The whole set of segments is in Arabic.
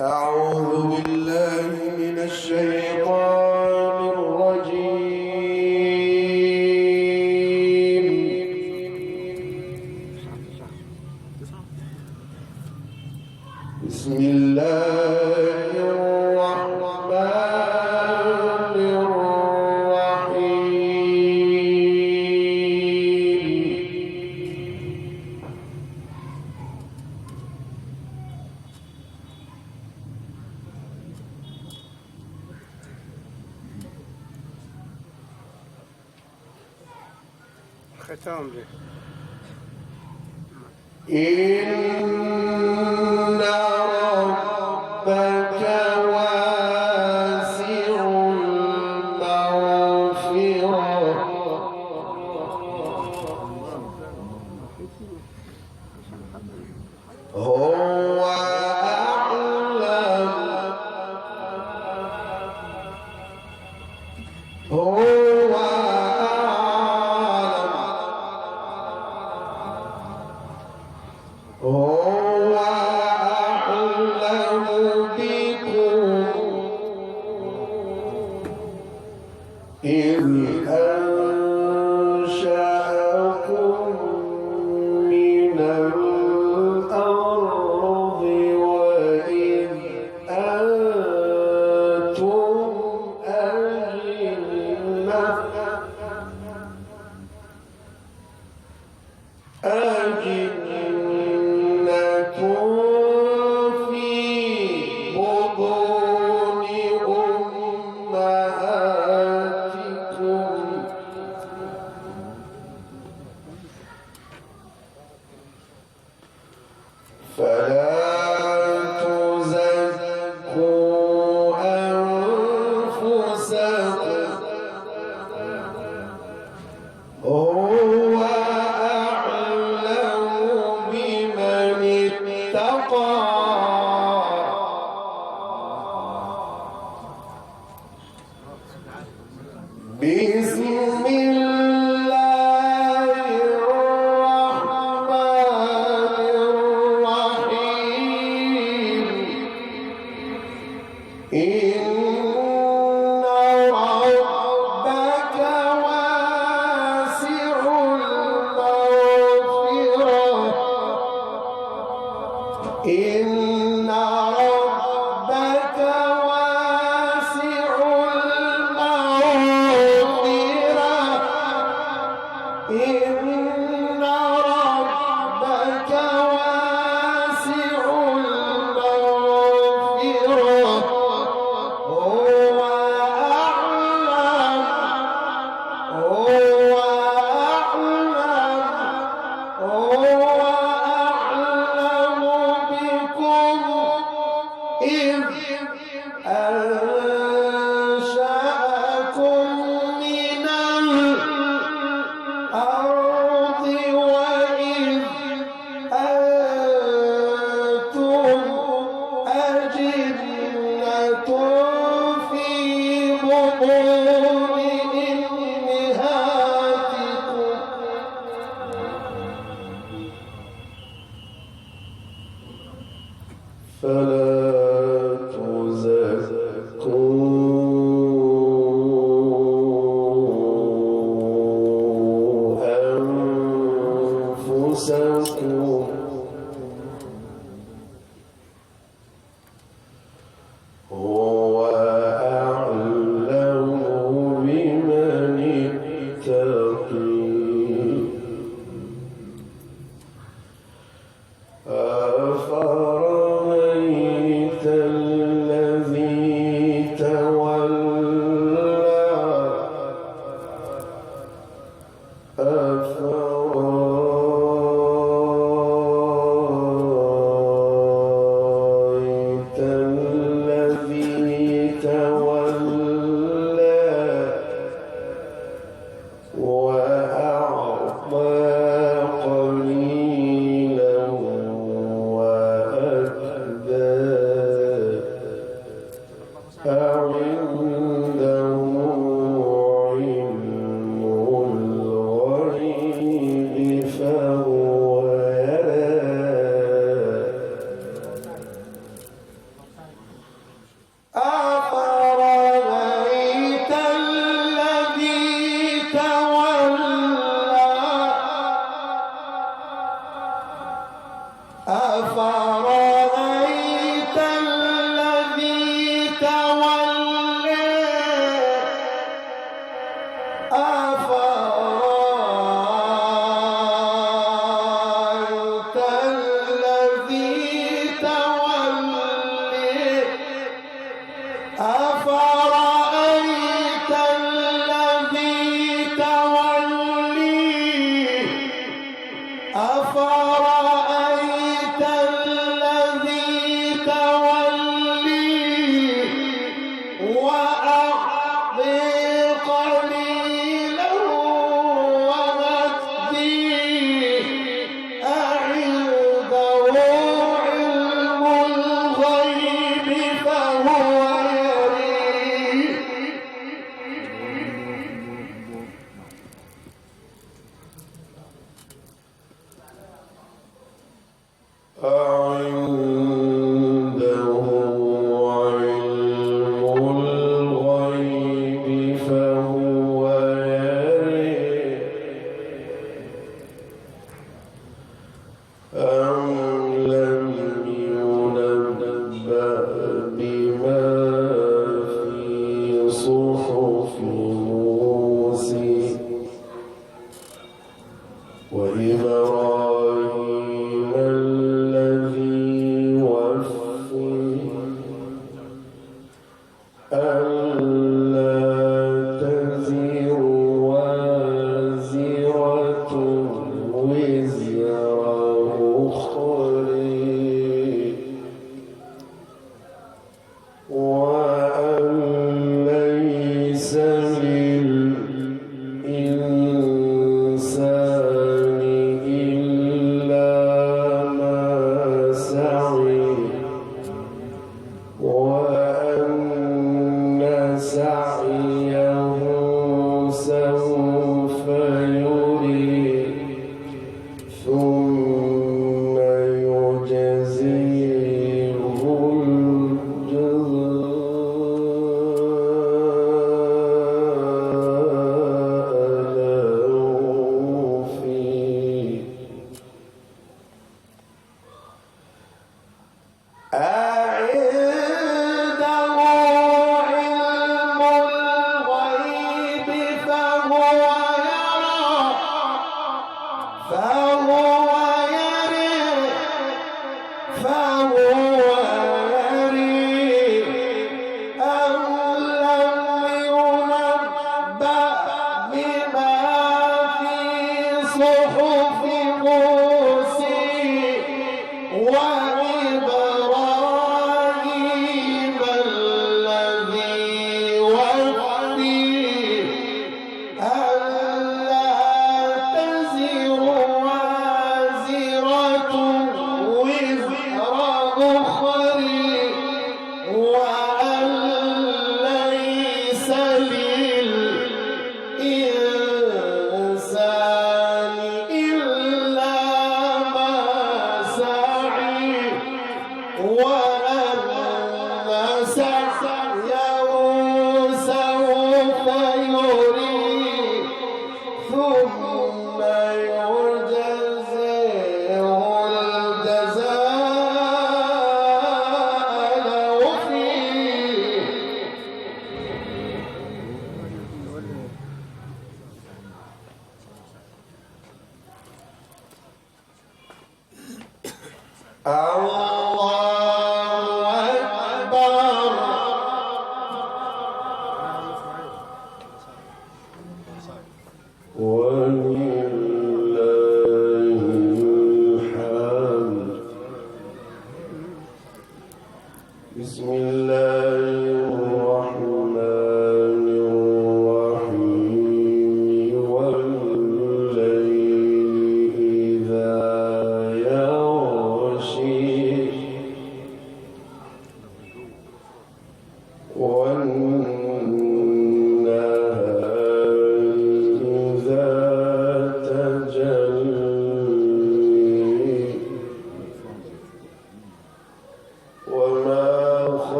أعوذ بالله من الشيطان الرجيم. بسم الله الرحمن الرحيم. ختام به إن ربك واسع المغفرة هو أعلم هو أعلم بكم إذ أنشأكم من الأرض وإذ أنتم أجنة في بطون أمهاتكم فلا تزكوا أنفسكم هو أعلم بمن اتقى بسم الله الرحمن الرحيم إن ربك واسع المغفرة إن ربك واسع المغفرة إن ربك واسع المغفرة هو أعلم بكم إذ أنشأكم من الأرض وإذ أنتم أجنة في بطون أمهاتكم فلا تزكوا أنفسكم هو أعلم بمن اتقي أفرأيت الذي تولى أفرأيت الذي تولى وأعطى قليلا وأكدى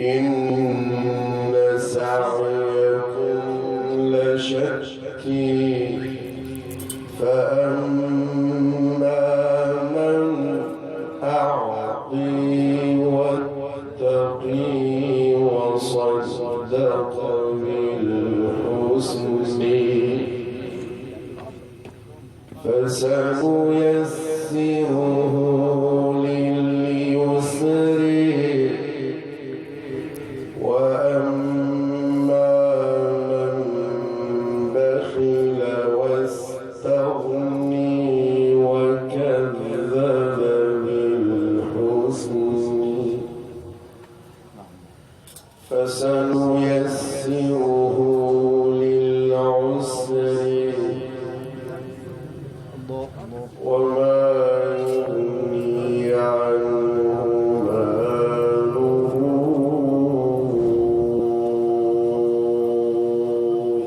إن سعيكم لشتى فأما من أعطي واتقي وصدق بالحسنى فسنيسره لليسر وأما من بخل واستغني وكذب بالحسنى فسنيسره للعسر وما يغني عنه ماله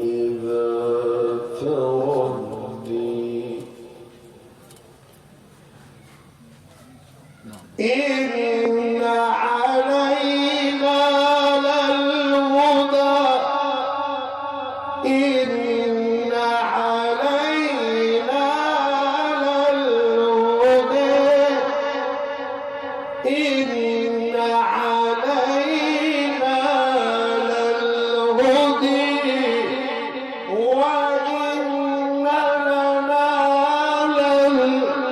إذا تردي إن علينا للهدى إن علينا للهدى إن علينا للهدى وإن لنا للآخرة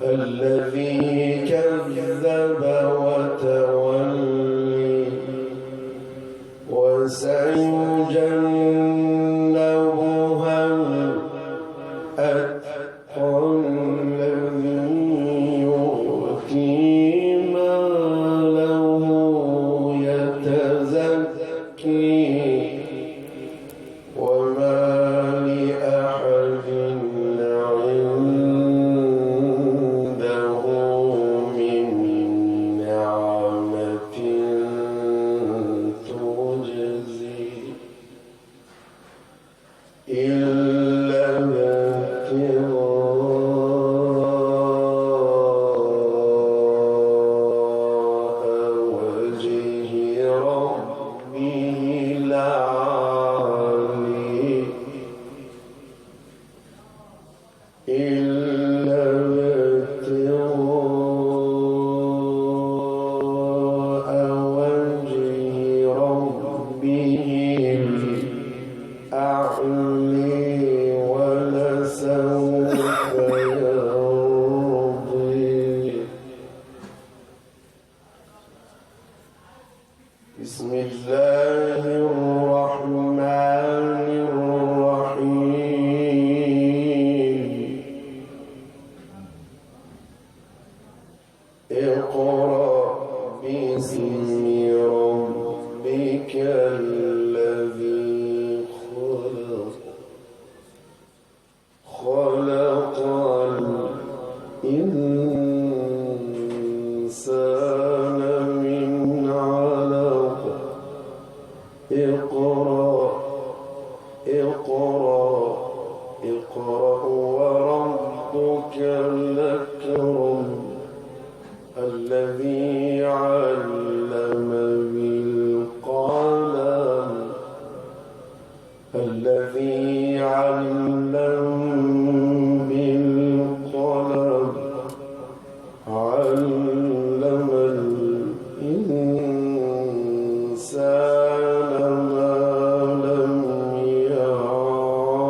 الذي كذب وتولي وسيجنبها الأتقى الذي يؤتي ماله يتزكي وما لأحد عنده من نعمة تجزي إلا ابتغاء وجه ربه الأعلى إلا ابتغاء وجه ربه الأعلى ولسوف يرضي. بسم الله الرحمن الرحيم. اقرأ باسم ربك الذي خلق خلق الإنسان من علق اقرأ وربك الأكرم الذي علم بالقلم علم الإنسان ما لم يعلم.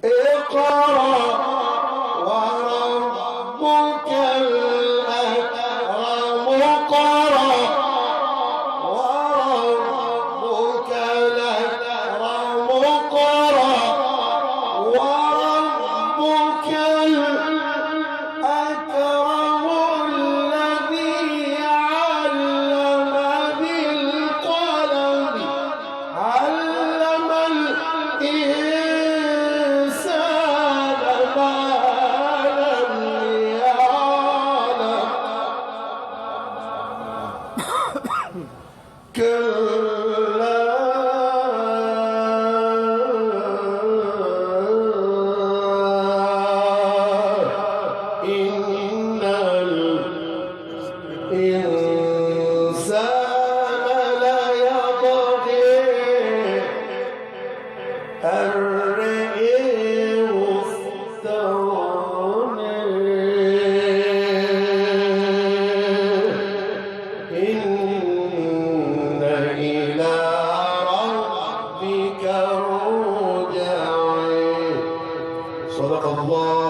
اقرأ وربك الأكرم وربك الأكرم وربك الأكرم الذي علم بالقلم علم الإنسان ما لم يعلم. كلا إن الإنسان ليطغى أن رآه استغنى. إن إلى ربك الرجعى. صدق الله